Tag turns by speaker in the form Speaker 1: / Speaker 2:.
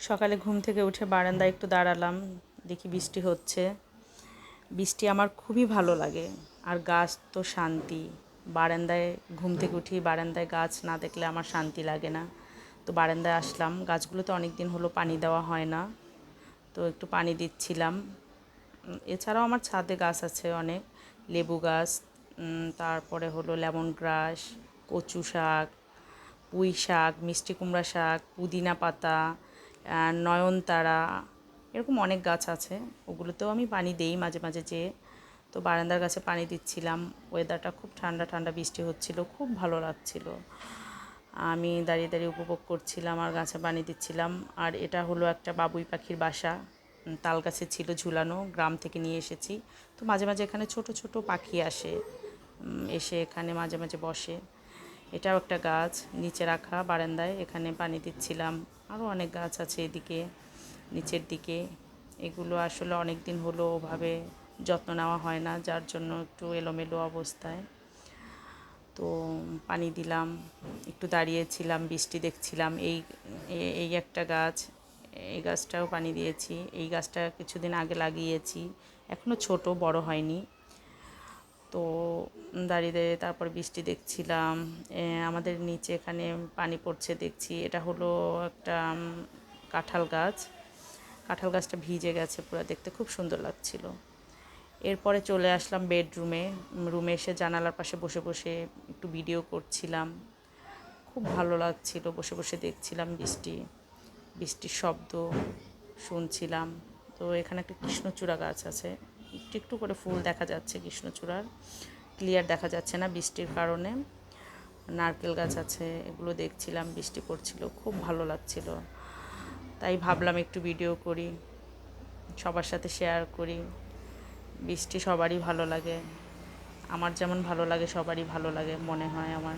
Speaker 1: সকালে ঘুম থেকে উঠে বারান্দায় একটু দাঁড়ালাম, দেখি বৃষ্টি হচ্ছে। বৃষ্টি আমার খুবই ভালো লাগে, আর গাছ তো শান্তি। বারান্দায় ঘুম থেকে উঠি, বারান্দায় গাছ না দেখলে আমার শান্তি লাগে না। তো বারান্দায় আসলাম, গাছগুলোতে অনেক দিন হলো পানি দেওয়া হয় না, তো একটু পানি দিচ্ছিলাম। এছাড়াও আমার ছাদে গাছ আছে অনেক, লেবু গাছ, তারপরে হলো লেমন গ্রাস, কচু শাক, পুঁই শাক, মিষ্টি কুমড়া শাক, পুদিনা পাতা, নয়নতারা, এরকম অনেক গাছ আছে। ওগুলোতেও আমি পানি দিই মাঝে মাঝে যেয়ে। তো বারান্দার গাছে পানি দিচ্ছিলাম। ওয়েদারটা খুব ঠান্ডা ঠান্ডা, বৃষ্টি হচ্ছিল, খুব ভালো লাগছিল। আমি দাঁড়িয়ে দাঁড়িয়ে উপভোগ করছিলাম আর গাছে পানি দিচ্ছিলাম। আর এটা হলো একটা বাবুই পাখির বাসা, তাল গাছে ছিল ঝুলানো, গ্রাম থেকে নিয়ে এসেছি। তো মাঝে মাঝে এখানে ছোট ছোট পাখি আসে, এসে এখানে মাঝে মাঝে বসে। এটাও একটা গাছ নিচে রাখা বারান্দায়, এখানে পানি দিচ্ছিলাম। আরও অনেক গাছ আছে এদিকে নিচের দিকে। এগুলো আসলে অনেক দিন হলো ওভাবে যত্ন নেওয়া হয় না, যার জন্য একটু এলোমেলো অবস্থায়। তো পানি দিলাম, একটু দাঁড়িয়েছিলাম, বৃষ্টি দেখছিলাম। এই একটা গাছ, এই গাছটাও পানি দিয়েছি। এই গাছটা কিছুদিন আগে লাগিয়েছি, এখনও ছোট, বড় হয়নি। তো দাঁড়িয়ে দাঁড়িয়ে তারপর বৃষ্টি দেখছিলাম। আমাদের নিচে এখানে পানি পড়ছে দেখছি। এটা হলো একটা কাঁঠাল গাছ। কাঁঠাল গাছটা ভিজে গেছে পুরো, দেখতে খুব সুন্দর লাগছিল। এরপরে চলে আসলাম বেডরুমে। রুমে এসে জানালার পাশে বসে বসে একটু ভিডিও করছিলাম। খুব ভালো লাগছিল, বসে বসে দেখছিলাম বৃষ্টির শব্দ শুনছিলাম। তো এখানে একটা কৃষ্ণচূড়া গাছ আছে, একটু একটু করে ফুল দেখা যাচ্ছে কৃষ্ণচূড়ার, ক্লিয়ার দেখা যাচ্ছে না বৃষ্টির কারণে। নারকেল গাছ আছে, এগুলো দেখছিলাম, বৃষ্টি পড়ছিল, খুব ভালো লাগছিল। তাই ভাবলাম একটু ভিডিও করি, সবার সাথে শেয়ার করি। বৃষ্টি সবারই ভালো লাগে, আমার যেমন ভালো লাগে সবারই ভালো লাগে মনে হয় আমার।